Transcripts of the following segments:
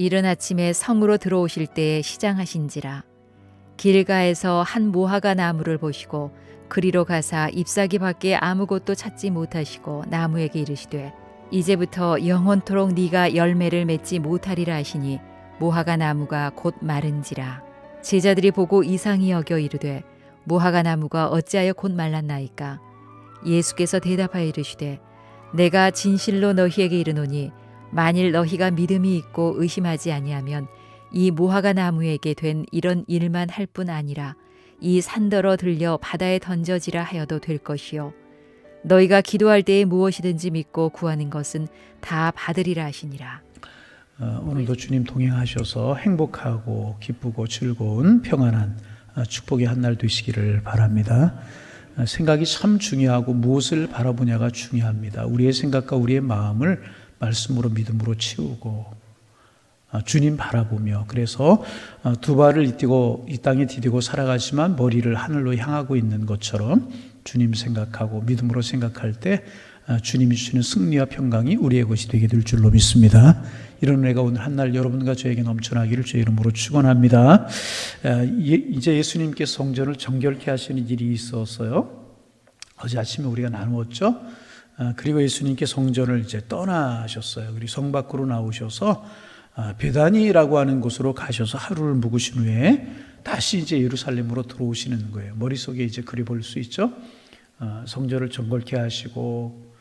이른 아침에 성으로 들어오실 때에 시장하신지라. 길가에서 한 무화과 나무를 보시고 그리로 가사 잎사귀 밖에 아무것도 찾지 못하시고 나무에게 이르시되 이제부터 영원토록 네가 열매를 맺지 못하리라 하시니 무화과 나무가 곧 마른지라. 제자들이 보고 이상히 여겨 이르되 무화과 나무가 어찌하여 곧 말랐나이까. 예수께서 대답하여 이르시되 내가 진실로 너희에게 이르노니 만일 너희가 믿음이 있고 의심하지 아니하면 이 무화과 나무에게 된 이런 일만 할 뿐 아니라 이 산더러 들려 바다에 던져지라 하여도 될 것이요 너희가 기도할 때에 무엇이든지 믿고 구하는 것은 다 받으리라 하시니라. 오늘도 주님 동행하셔서 행복하고 기쁘고 즐거운 평안한 축복의 한 날 되시기를 바랍니다. 생각이 참 중요하고 무엇을 바라보냐가 중요합니다. 우리의 생각과 우리의 마음을 말씀으로 믿음으로 채우고 주님 바라보며, 그래서 두 발을 이 땅에 디디고 살아가지만 머리를 하늘로 향하고 있는 것처럼 주님 생각하고 믿음으로 생각할 때 주님이 주시는 승리와 평강이 우리의 것이 되게 될 줄로 믿습니다. 이런 은혜가 오늘 한날 여러분과 저에게 넘쳐나기를 주의 이름으로 축원합니다. 이제 예수님께서 성전을 정결케 하시는 일이 있었어요. 어제 아침에 우리가 나누었죠. 그리고 예수님께 성전을 이제 떠나셨어요. 그리고 성 밖으로 나오셔서 베다니라고 하는 곳으로 가셔서 하루를 묵으신 후에 다시 이제 예루살렘으로 들어오시는 거예요. 머릿속에 이제 그리 볼 수 있죠. 성전을 정결케 하시고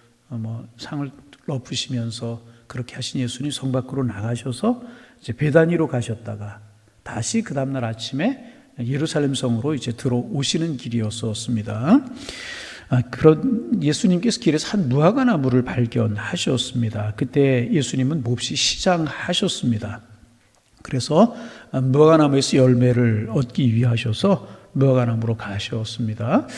상을 엎으시면서 그렇게 하신 예수님 성 밖으로 나가셔서 이제 베다니로 가셨다가 다시 그 다음날 아침에 예루살렘 성으로 이제 들어오시는 길이었습니다. 그런 예수님께서 길에서 한 무화과 나무를 발견하셨습니다. 그때 예수님은 몹시 시장하셨습니다. 그래서 무화과 나무에서 열매를 얻기 위하셔서 무화과 나무로 가셨습니다.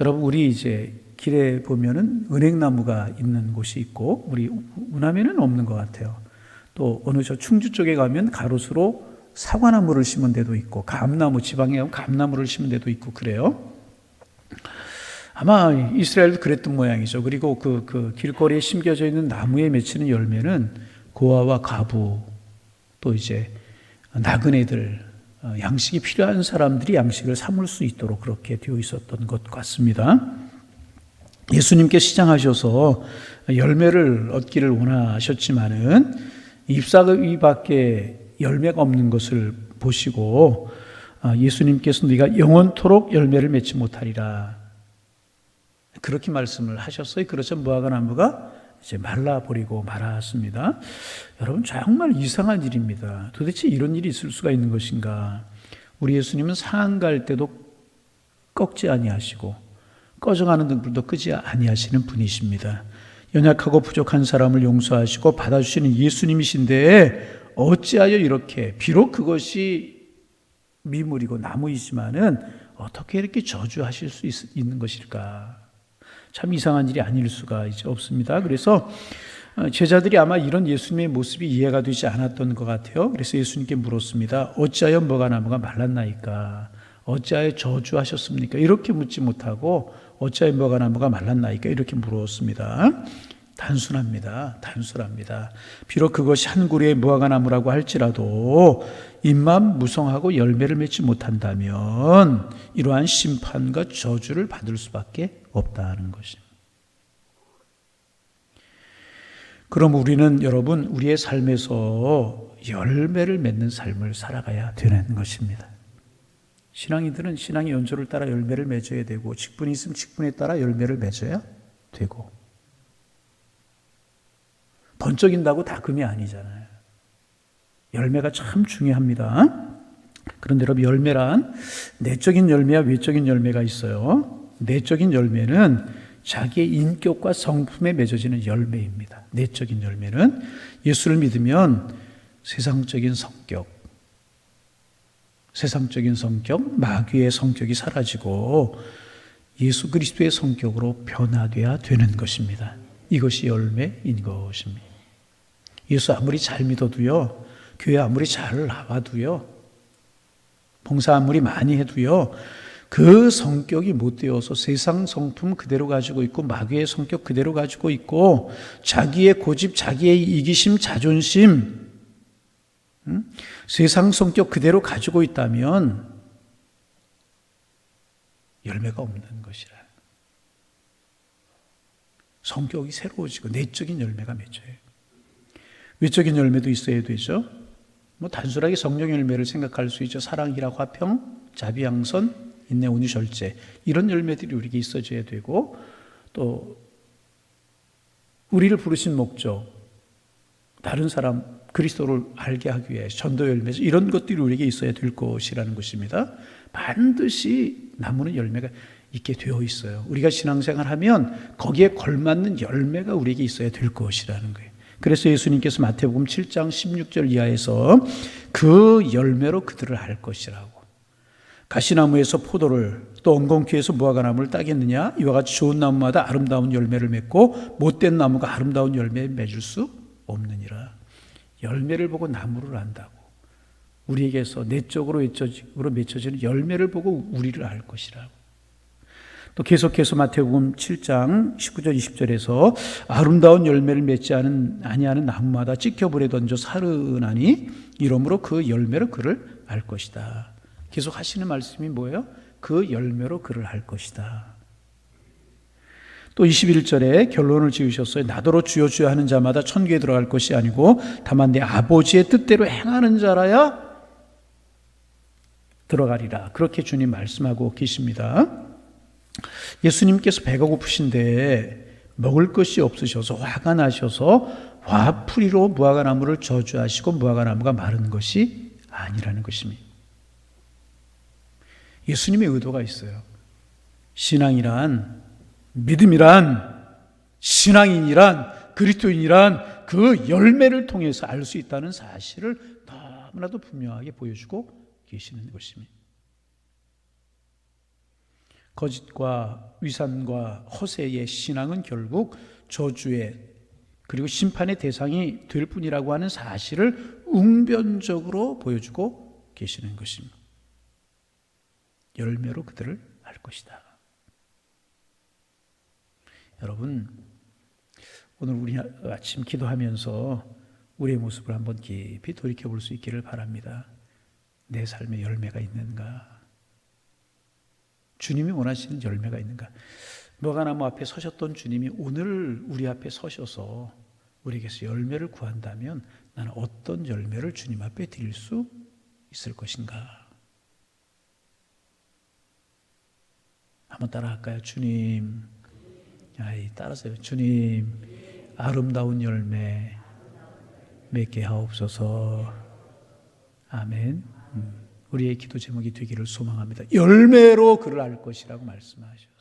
여러분, 우리 이제 길에 보면은 은행나무가 있는 곳이 있고 우리 우남에는 없는 것 같아요. 또 어느 저 충주 쪽에 가면 가로수로 사과나무를 심은 데도 있고 감나무, 지방에 가면 감나무를 심은 데도 있고 그래요. 아마 이스라엘도 그랬던 모양이죠. 그리고 그 길거리에 심겨져 있는 나무에 맺히는 열매는 고아와 과부, 또 이제 나그네들, 양식이 필요한 사람들이 양식을 삼을 수 있도록 그렇게 되어 있었던 것 같습니다. 예수님께 시장하셔서 열매를 얻기를 원하셨지만은 잎사귀 밖에 열매가 없는 것을 보시고 예수님께서 네가 영원토록 열매를 맺지 못하리라, 그렇게 말씀을 하셨어요. 그래서 무화과 나무가 이제 말라버리고 말았습니다. 여러분, 정말 이상한 일입니다. 도대체 이런 일이 있을 수가 있는 것인가? 우리 예수님은 상한 갈 때도 꺾지 아니하시고 꺼져가는 등불도 끄지 아니하시는 분이십니다. 연약하고 부족한 사람을 용서하시고 받아주시는 예수님이신데 어찌하여 이렇게, 비록 그것이 미물이고 나무이지만은 어떻게 이렇게 저주하실 수 있는 것일까? 참 이상한 일이 아닐 수가 이제 없습니다. 그래서 제자들이 아마 이런 예수님의 모습이 이해가 되지 않았던 것 같아요. 그래서 예수님께 물었습니다. 어찌하여 무화과 나무가 말랐나이까? 어찌하여 저주하셨습니까? 이렇게 묻지 못하고 어찌하여 무화과 나무가 말랐나이까? 이렇게 물었습니다. 단순합니다. 비록 그것이 한 구리의 무화과 나무라고 할지라도 잎만 무성하고 열매를 맺지 못한다면 이러한 심판과 저주를 받을 수밖에 없다는 것입니다. 그럼 우리는 여러분, 우리의 삶에서 열매를 맺는 삶을 살아가야 되는 것입니다. 신앙인들은 신앙의 연조를 따라 열매를 맺어야 되고, 직분이 있으면 직분에 따라 열매를 맺어야 되고, 번쩍인다고 다 금이 아니잖아요. 열매가 참 중요합니다. 그런데 여러분, 열매란 내적인 열매와 외적인 열매가 있어요. 내적인 열매는 자기의 인격과 성품에 맺어지는 열매입니다. 내적인 열매는 예수를 믿으면 세상적인 성격, 마귀의 성격이 사라지고 예수 그리스도의 성격으로 변화되어야 되는 것입니다. 이것이 열매인 것입니다. 예수 아무리 잘 믿어도요, 교회 아무리 잘 나와도요, 봉사 아무리 많이 해도요, 그 성격이 못 되어서 세상 성품 그대로 가지고 있고 마귀의 성격 그대로 가지고 있고 자기의 고집, 자기의 이기심, 자존심, 세상 성격 그대로 가지고 있다면 열매가 없는 것이라. 성격이 새로워지고 내적인 열매가 맺혀요. 외적인 열매도 있어야 되죠. 단순하게 성령 열매를 생각할 수 있죠. 사랑, 희락, 화평, 자비, 양선, 인내, 온유, 절제, 이런 열매들이 우리에게 있어져야 되고, 또 우리를 부르신 목적, 다른 사람 그리스도를 알게 하기 위해 전도 열매, 이런 것들이 우리에게 있어야 될 것이라는 것입니다. 반드시 나무는 열매가 있게 되어 있어요. 우리가 신앙생활하면 거기에 걸맞는 열매가 우리에게 있어야 될 것이라는 거예요. 그래서 예수님께서 마태복음 7장 16절 이하에서 그 열매로 그들을 알 것이라고. 가시나무에서 포도를, 또 엉겅퀴에서 무화과나무를 따겠느냐? 이와 같이 좋은 나무마다 아름다운 열매를 맺고 못된 나무가 아름다운 열매를 맺을 수 없느니라. 열매를 보고 나무를 안다고. 우리에게서 내적으로 외적으로 맺혀지는 열매를 보고 우리를 알 것이라고. 또 계속해서 마태복음 7장 19절 20절에서 아름다운 열매를 맺지 아니하는 나무마다 찍혀불에 던져 사르나니 이러므로 그 열매로 그를 알 것이다. 계속 하시는 말씀이 뭐예요? 그 열매로 그를 알 것이다. 또 21절에 결론을 지으셨어요. 나더러 주여 주여 하는 자마다 천국에 들어갈 것이 아니고 다만 내 아버지의 뜻대로 행하는 자라야 들어가리라. 그렇게 주님 말씀하고 계십니다. 예수님께서 배가 고프신데 먹을 것이 없으셔서 화가 나셔서 화풀이로 무화과나무를 저주하시고 무화과나무가 마른 것이 아니라는 것입니다. 예수님의 의도가 있어요. 신앙이란, 믿음이란, 신앙인이란, 그리스도인이란 그 열매를 통해서 알 수 있다는 사실을 너무나도 분명하게 보여주고 계시는 것입니다. 거짓과 위선과 허세의 신앙은 결국 저주의 그리고 심판의 대상이 될 뿐이라고 하는 사실을 웅변적으로 보여주고 계시는 것입니다. 열매로 그들을 알 것이다. 여러분, 오늘 우리 아침 기도하면서 우리의 모습을 한번 깊이 돌이켜볼 수 있기를 바랍니다. 내 삶에 열매가 있는가? 주님이 원하시는 열매가 있는가? 무화과나무 앞에 서셨던 주님이 오늘 우리 앞에 서셔서 우리에게서 열매를 구한다면 나는 어떤 열매를 주님 앞에 드릴 수 있을 것인가? 한번 따라할까요? 주님, 따라서요. 주님, 아름다운 열매 맺게 하옵소서. 아멘. 우리의 기도 제목이 되기를 소망합니다. 열매로 그를 알 것이라고 말씀하셨어요.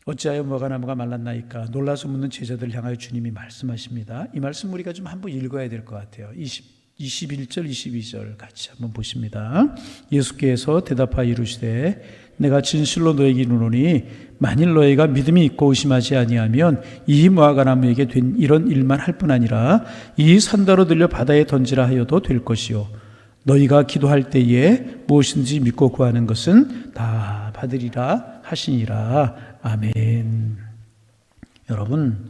어찌하여 무화과나무가 말랐나이까? 놀라서 묻는 제자들을 향하여 주님이 말씀하십니다. 이 말씀 우리가 좀 한번 읽어야 될 것 같아요. 21절 22절 같이 한번 보십니다. 예수께서 대답하여 이르시되 내가 진실로 너에게 이르노니 만일 너희가 믿음이 있고 의심하지 아니하면 이 무화과나무에게 된 이런 일만 할 뿐 아니라 이 산더러 들려 바다에 던지라 하여도 될 것이요 너희가 기도할 때에 무엇인지 믿고 구하는 것은 다 받으리라 하시니라. 아멘. 여러분,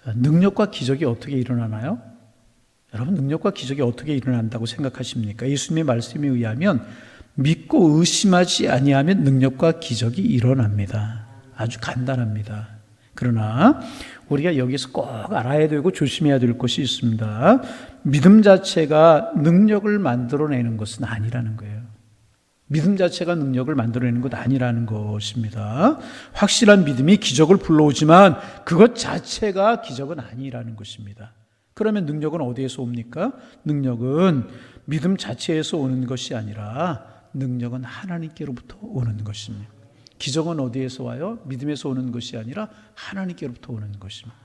능력과 기적이 어떻게 일어나나요? 여러분, 능력과 기적이 어떻게 일어난다고 생각하십니까? 예수님의 말씀에 의하면 믿고 의심하지 아니하면 능력과 기적이 일어납니다. 아주 간단합니다. 그러나 우리가 여기서 꼭 알아야 되고 조심해야 될 것이 있습니다. 믿음 자체가 능력을 만들어내는 것은 아니라는 거예요. 믿음 자체가 능력을 만들어내는 것 아니라는 것입니다. 확실한 믿음이 기적을 불러오지만 그것 자체가 기적은 아니라는 것입니다. 그러면 능력은 어디에서 옵니까? 능력은 믿음 자체에서 오는 것이 아니라 능력은 하나님께로부터 오는 것입니다. 기적은 어디에서 와요? 믿음에서 오는 것이 아니라 하나님께로부터 오는 것입니다.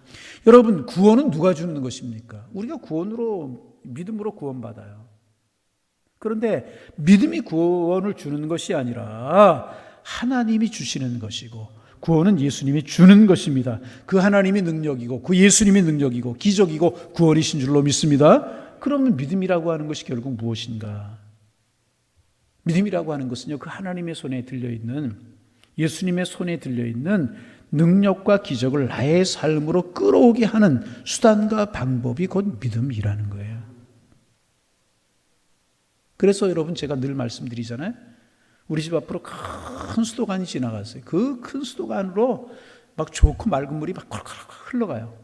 여러분, 구원은 누가 주는 것입니까? 우리가 믿음으로 구원받아요. 그런데 믿음이 구원을 주는 것이 아니라 하나님이 주시는 것이고 구원은 예수님이 주는 것입니다. 그 하나님이 능력이고 그 예수님이 능력이고 기적이고 구원이신 줄로 믿습니다. 그러면 믿음이라고 하는 것이 결국 무엇인가? 믿음이라고 하는 것은요, 그 하나님의 손에 들려있는, 예수님의 손에 들려있는 능력과 기적을 나의 삶으로 끌어오게 하는 수단과 방법이 곧 믿음이라는 거예요. 그래서 여러분 제가 늘 말씀드리잖아요. 우리 집 앞으로 큰 수도관이 지나갔어요. 그 큰 수도관으로 막 좋고 맑은 물이 막 콜콜 흘러가요.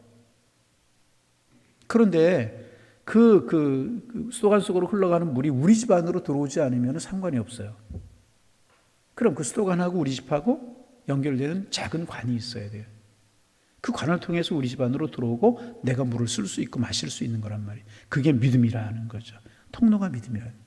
그런데 그 수도관 속으로 흘러가는 물이 우리 집 안으로 들어오지 않으면 상관이 없어요. 그럼 그 수도관하고 우리 집하고 연결되는 작은 관이 있어야 돼요. 그 관을 통해서 우리 집 안으로 들어오고 내가 물을 쓸 수 있고 마실 수 있는 거란 말이에요. 그게 믿음이라는 거죠. 통로가 믿음이라는 거예요.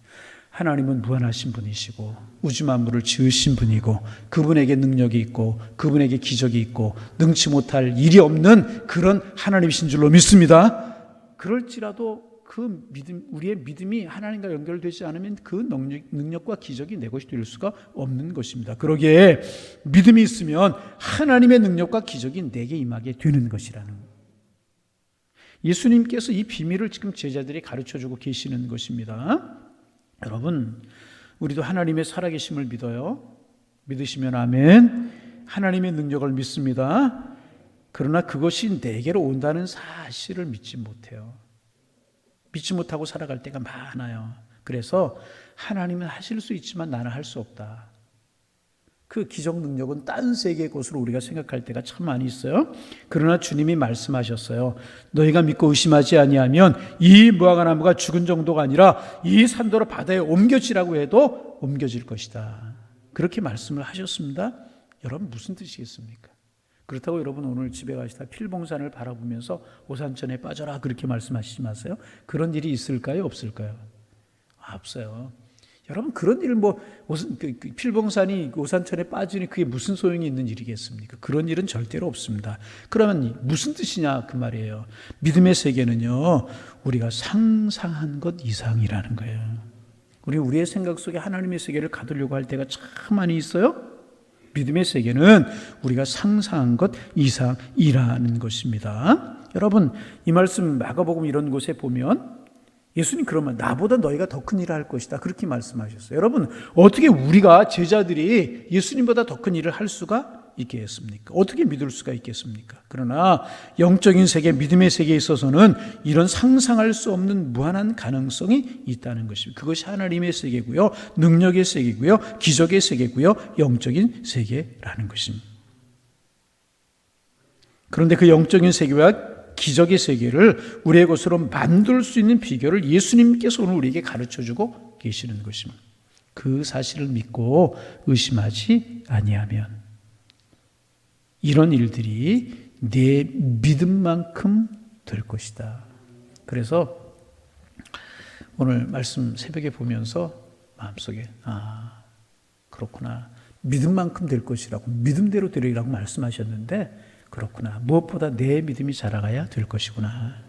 하나님은 무한하신 분이시고 우주 만물을 지으신 분이고 그분에게 능력이 있고 그분에게 기적이 있고 능치 못할 일이 없는 그런 하나님이신 줄로 믿습니다. 그럴지라도 그 믿음, 우리의 믿음이 하나님과 연결되지 않으면 그 능력과 기적이 내 것이 될 수가 없는 것입니다. 그러기에 믿음이 있으면 하나님의 능력과 기적이 내게 임하게 되는 것이라는 거예요. 예수님께서 이 비밀을 지금 제자들이 가르쳐주고 계시는 것입니다. 여러분, 우리도 하나님의 살아계심을 믿어요. 믿으시면 아멘. 하나님의 능력을 믿습니다. 그러나 그것이 내게로 온다는 사실을 믿지 못해요. 믿지 못하고 살아갈 때가 많아요. 그래서 하나님은 하실 수 있지만 나는 할 수 없다. 그 기적 능력은 딴 세계의 것으로 우리가 생각할 때가 참 많이 있어요. 그러나 주님이 말씀하셨어요. 너희가 믿고 의심하지 아니하면 이 무화과나무가 죽은 정도가 아니라 이 산도로 바다에 옮겨지라고 해도 옮겨질 것이다. 그렇게 말씀을 하셨습니다. 여러분 무슨 뜻이겠습니까? 그렇다고 여러분 오늘 집에 가시다 필봉산을 바라보면서 오산천에 빠져라 그렇게 말씀하시지 마세요. 그런 일이 있을까요? 없을까요? 없어요. 여러분 그런 일 필봉산이 오산천에 빠지니 그게 무슨 소용이 있는 일이겠습니까? 그런 일은 절대로 없습니다. 그러면 무슨 뜻이냐 그 말이에요. 믿음의 세계는요 우리가 상상한 것 이상이라는 거예요. 우리의 생각 속에 하나님의 세계를 가두려고 할 때가 참 많이 있어요. 믿음의 세계는 우리가 상상한 것 이상이라는 것입니다. 여러분 이 말씀 마가복음 이런 곳에 보면 예수님 그러면 나보다 너희가 더 큰 일을 할 것이다 그렇게 말씀하셨어요. 여러분 어떻게 우리가 제자들이 예수님보다 더 큰 일을 할 수가 있겠습니까? 어떻게 믿을 수가 있겠습니까? 그러나 영적인 세계, 믿음의 세계에 있어서는 이런 상상할 수 없는 무한한 가능성이 있다는 것입니다. 그것이 하나님의 세계고요, 능력의 세계고요, 기적의 세계고요, 영적인 세계라는 것입니다. 그런데 그 영적인 세계와 기적의 세계를 우리의 것으로 만들 수 있는 비결을 예수님께서 오늘 우리에게 가르쳐주고 계시는 것입니다. 그 사실을 믿고 의심하지 아니하면 이런 일들이 내 믿음만큼 될 것이다. 그래서 오늘 말씀 새벽에 보면서 마음속에 그렇구나. 믿음만큼 될 것이라고 믿음대로 되리라고 말씀하셨는데 그렇구나. 무엇보다 내 믿음이 자라가야 될 것이구나.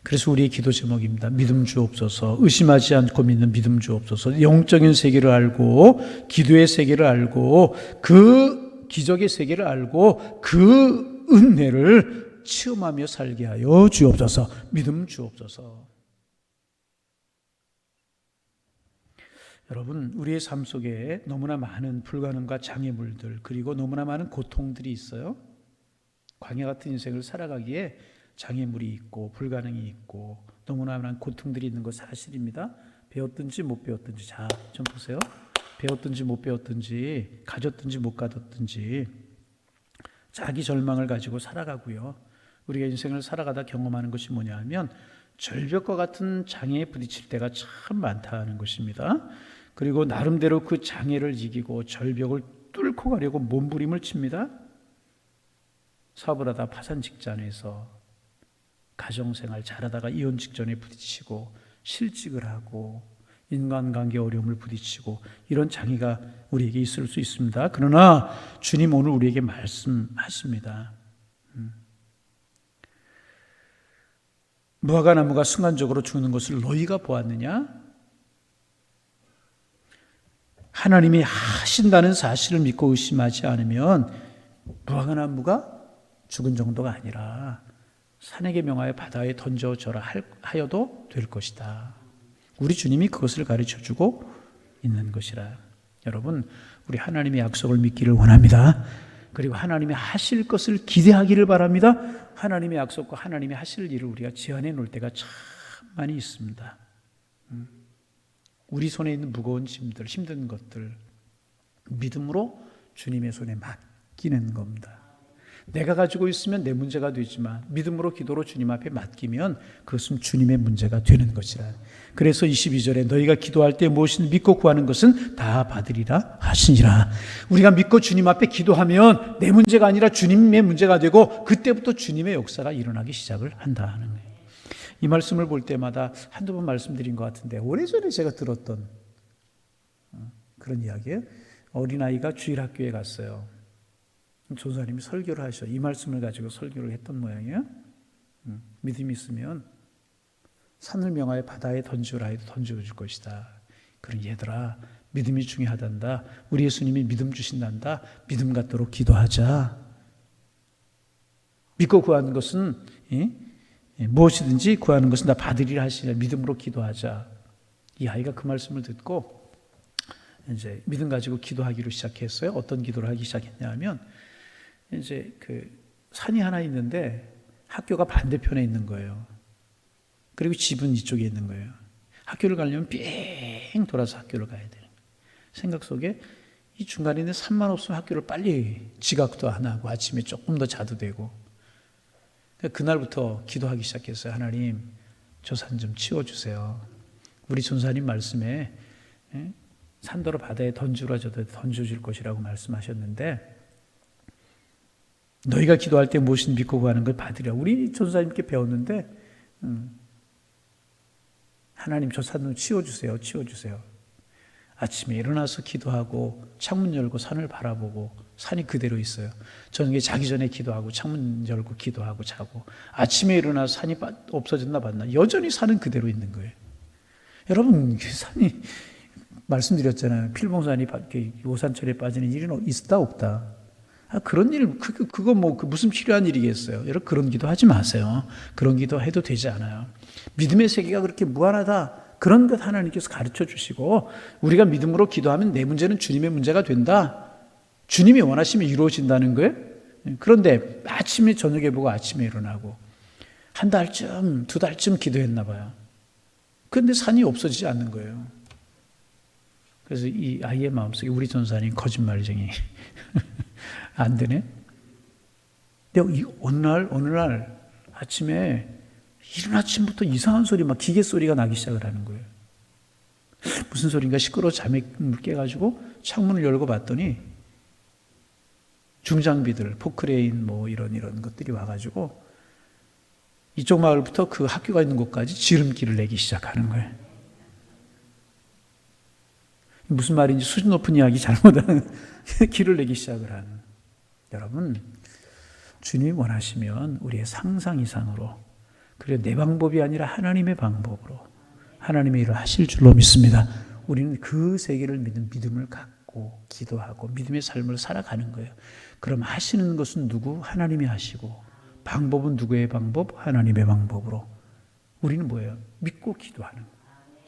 그래서 우리의 기도 제목입니다. 믿음 주옵소서. 의심하지 않고 믿는 믿음 주옵소서. 영적인 세계를 알고 기도의 세계를 알고 그 기적의 세계를 알고 그 은혜를 체험하며 살게 하여 주옵소서. 믿음 주옵소서. 여러분 우리의 삶 속에 너무나 많은 불가능과 장애물들 그리고 너무나 많은 고통들이 있어요. 광야 같은 인생을 살아가기에 장애물이 있고 불가능이 있고 너무나 많은 고통들이 있는 것 사실입니다. 배웠든지 못 배웠든지 자, 좀 보세요. 배웠든지 못 배웠든지 가졌든지 못 가졌든지 자기 절망을 가지고 살아가고요. 우리가 인생을 살아가다 경험하는 것이 뭐냐 하면 절벽과 같은 장애에 부딪힐 때가 참 많다는 것입니다. 그리고 나름대로 그 장애를 이기고 절벽을 뚫고 가려고 몸부림을 칩니다. 사업을 하다 파산 직전에서 가정생활 잘하다가 이혼 직전에 부딪히고 실직을 하고 인간관계 어려움을 부딪히고 이런 장애가 우리에게 있을 수 있습니다. 그러나 주님 오늘 우리에게 말씀하십니다. 무화과나무가 순간적으로 죽는 것을 너희가 보았느냐? 하나님이 하신다는 사실을 믿고 의심하지 않으면 무화과나무가 죽은 정도가 아니라 산에게 명하여 바다에 던져져라 하여도 될 것이다. 우리 주님이 그것을 가르쳐주고 있는 것이라. 여러분, 우리 하나님의 약속을 믿기를 원합니다. 그리고 하나님이 하실 것을 기대하기를 바랍니다. 하나님의 약속과 하나님이 하실 일을 우리가 제한해 놓을 때가 참 많이 있습니다. 우리 손에 있는 무거운 짐들, 힘든 것들 믿음으로 주님의 손에 맡기는 겁니다. 내가 가지고 있으면 내 문제가 되지만 믿음으로 기도로 주님 앞에 맡기면 그것은 주님의 문제가 되는 것이라. 그래서 22절에 너희가 기도할 때 무엇이든 믿고 구하는 것은 다 받으리라 하시니라. 우리가 믿고 주님 앞에 기도하면 내 문제가 아니라 주님의 문제가 되고 그때부터 주님의 역사가 일어나기 시작을 한다는 거예요. 이 말씀을 볼 때마다 한두 번 말씀드린 것 같은데 오래전에 제가 들었던 그런 이야기예요. 어린아이가 주일학교에 갔어요. 조사님이 설교를 하셔. 이 말씀을 가지고 설교를 했던 모양이에요. 믿음이 있으면 산을 명하여 바다에 던지라 해도 던져줄 것이다. 그런 얘들아, 믿음이 중요하단다. 우리 예수님이 믿음 주신단다. 믿음 갖도록 기도하자. 믿고 구하는 것은 무엇이든지 구하는 것은 다 받으리라 하시냐. 믿음으로 기도하자. 이 아이가 그 말씀을 듣고 이제 믿음 가지고 기도하기로 시작했어요. 어떤 기도를 하기 시작했냐 하면 이제 그 산이 하나 있는데 학교가 반대편에 있는 거예요. 그리고 집은 이쪽에 있는 거예요. 학교를 가려면 삥 돌아서 학교를 가야 되는 거예요. 생각 속에 이 중간에 있는 산만 없으면 학교를 빨리 지각도 안 하고 아침에 조금 더 자도 되고. 그날부터 기도하기 시작했어요. 하나님, 저 산 좀 치워주세요. 우리 전사님 말씀에 산더러 바다에 던지라 저도 던져줄 것이라고 말씀하셨는데 너희가 기도할 때 무엇이든 믿고 구하는 걸 받으리라. 우리 전사님께 배웠는데 하나님 저 산 좀 치워주세요. 치워주세요. 아침에 일어나서 기도하고 창문 열고 산을 바라보고 산이 그대로 있어요. 저녁에 자기 전에 기도하고 창문 열고 기도하고 자고 아침에 일어나서 산이 없어졌나 봤나 여전히 산은 그대로 있는 거예요. 여러분 산이 말씀드렸잖아요. 필봉산이 오산철에 빠지는 일은 있다 없다. 그런 일 그거 뭐 무슨 필요한 일이겠어요. 여러분 그런 기도 하지 마세요. 그런 기도 해도 되지 않아요. 믿음의 세계가 그렇게 무한하다. 그런 것 하나님께서 가르쳐 주시고 우리가 믿음으로 기도하면 내 문제는 주님의 문제가 된다. 주님이 원하시면 이루어진다는 거예요. 그런데 아침에 저녁에 보고 아침에 일어나고 한 달쯤 두 달쯤 기도했나 봐요. 그런데 산이 없어지지 않는 거예요. 그래서 이 아이의 마음속에 우리 전사님 거짓말쟁이 안 되네. 근데 어느 날 아침에 이른 아침부터 이상한 소리 막 기계 소리가 나기 시작을 하는 거예요. 무슨 소리인가 시끄러워 잠에 깨가지고 창문을 열고 봤더니 중장비들 포크레인 뭐 이런 것들이 와가지고 이쪽 마을부터 그 학교가 있는 곳까지 지름길을 내기 시작하는 거예요. 무슨 말인지 수준 높은 이야기 잘못하는 길을 내기 시작을 하는. 여러분 주님이 원하시면 우리의 상상 이상으로 그리고 내 방법이 아니라 하나님의 방법으로 하나님의 일을 하실 줄로 믿습니다. 우리는 그 세계를 믿는 믿음을 갖고 기도하고 믿음의 삶을 살아가는 거예요. 그럼 하시는 것은 누구? 하나님이 하시고 방법은 누구의 방법? 하나님의 방법으로. 우리는 뭐예요? 믿고 기도하는 거예요.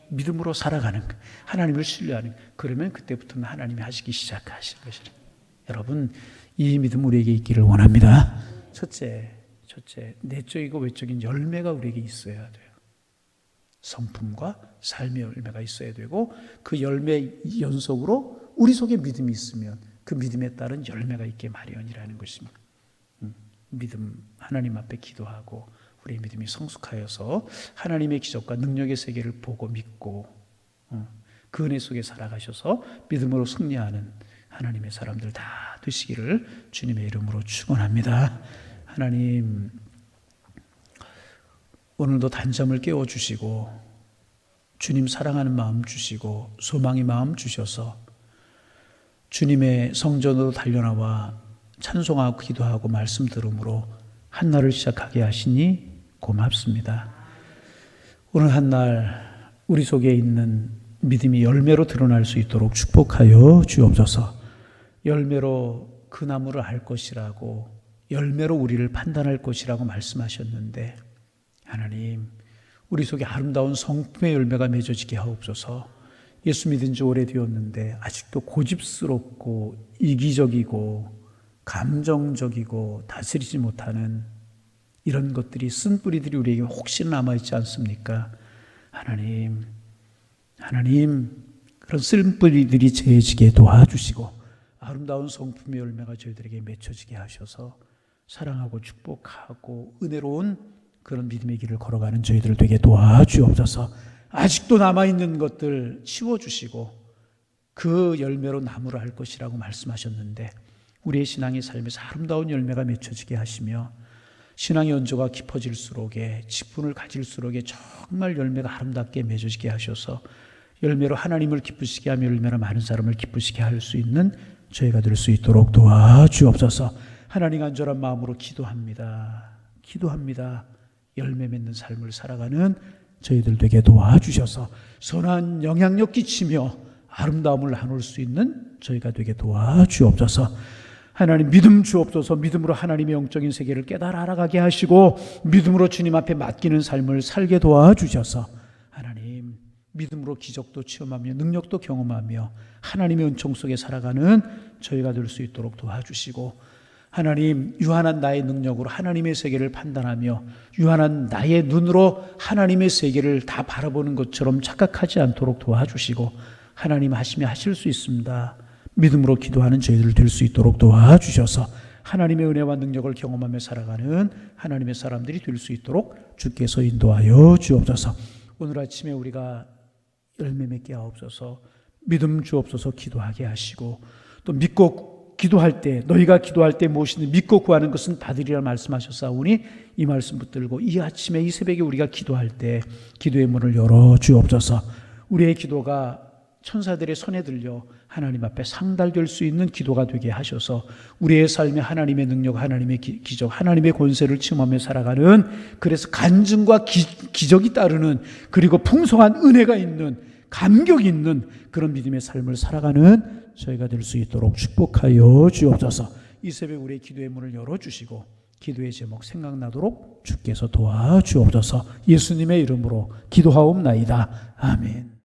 믿음으로 살아가는 거예요. 하나님을 신뢰하는 거예요. 그러면 그때부터는 하나님이 하시기 시작하실 것이라. 여러분 이 믿음 우리에게 있기를 원합니다. 첫째 내적이고 외적인 열매가 우리에게 있어야 돼요. 성품과 삶의 열매가 있어야 되고 그 열매 연속으로 우리 속에 믿음이 있으면 그 믿음에 따른 열매가 있게 마련이라는 것입니다. 믿음 하나님 앞에 기도하고 우리의 믿음이 성숙하여서 하나님의 기적과 능력의 세계를 보고 믿고 그 은혜 속에 살아가셔서 믿음으로 승리하는 하나님의 사람들 다 되시기를 주님의 이름으로 축원합니다. 하나님 오늘도 단잠을 깨워주시고 주님 사랑하는 마음 주시고 소망의 마음 주셔서 주님의 성전으로 달려나와 찬송하고 기도하고 말씀 들음으로 한날을 시작하게 하시니 고맙습니다. 오늘 한날 우리 속에 있는 믿음이 열매로 드러날 수 있도록 축복하여 주옵소서. 열매로 그 나무를 알 것이라고 열매로 우리를 판단할 것이라고 말씀하셨는데 하나님 우리 속에 아름다운 성품의 열매가 맺어지게 하옵소서. 예수 믿은 지 오래되었는데 아직도 고집스럽고 이기적이고 감정적이고 다스리지 못하는 이런 것들이, 쓴뿌리들이 우리에게 혹시 남아있지 않습니까? 하나님 그런 쓴뿌리들이 재지게 도와주시고 아름다운 성품의 열매가 저희들에게 맺혀지게 하셔서 사랑하고 축복하고 은혜로운 그런 믿음의 길을 걸어가는 저희들 되게 도와주옵소서. 아직도 남아있는 것들 치워주시고 그 열매로 나무를 할 것이라고 말씀하셨는데 우리의 신앙의 삶에서 아름다운 열매가 맺혀지게 하시며 신앙의 연조가 깊어질수록에 직분을 가질수록에 정말 열매가 아름답게 맺어지게 하셔서 열매로 하나님을 기쁘시게 하며 열매로 많은 사람을 기쁘시게 할 수 있는 저희가 될 수 있도록 도와주옵소서. 하나님 간절한 마음으로 기도합니다. 열매 맺는 삶을 살아가는 저희들 되게 도와주셔서 선한 영향력 끼치며 아름다움을 나눌 수 있는 저희가 되게 도와주옵소서. 하나님 믿음 주옵소서. 믿음으로 하나님의 영적인 세계를 깨달아 알아가게 하시고 믿음으로 주님 앞에 맡기는 삶을 살게 도와주셔서 하나님 믿음으로 기적도 체험하며 능력도 경험하며 하나님의 은총 속에 살아가는 저희가 될 수 있도록 도와주시고 하나님 유한한 나의 능력으로 하나님의 세계를 판단하며 유한한 나의 눈으로 하나님의 세계를 다 바라보는 것처럼 착각하지 않도록 도와주시고 하나님 하시면 하실 수 있습니다. 믿음으로 기도하는 저희들 될 수 있도록 도와주셔서 하나님의 은혜와 능력을 경험하며 살아가는 하나님의 사람들이 될 수 있도록 주께서 인도하여 주옵소서. 오늘 아침에 우리가 열매 맺게 하옵소서. 믿음 주옵소서. 기도하게 하시고 또 믿고 기도할 때 너희가 기도할 때 무엇이든 믿고 구하는 것은 받으리라 말씀하셨사오니 이 말씀 붙들고 이 아침에 이 새벽에 우리가 기도할 때 기도의 문을 열어 주옵소서. 우리의 기도가 천사들의 손에 들려 하나님 앞에 상달될 수 있는 기도가 되게 하셔서 우리의 삶에 하나님의 능력, 하나님의 기적, 하나님의 권세를 체험하며 살아가는, 그래서 간증과 기적이 따르는, 그리고 풍성한 은혜가 있는, 감격이 있는 그런 믿음의 삶을 살아가는 저희가 될 수 있도록 축복하여 주옵소서. 이 새벽 우리의 기도의 문을 열어주시고 기도의 제목 생각나도록 주께서 도와주옵소서. 예수님의 이름으로 기도하옵나이다. 아멘.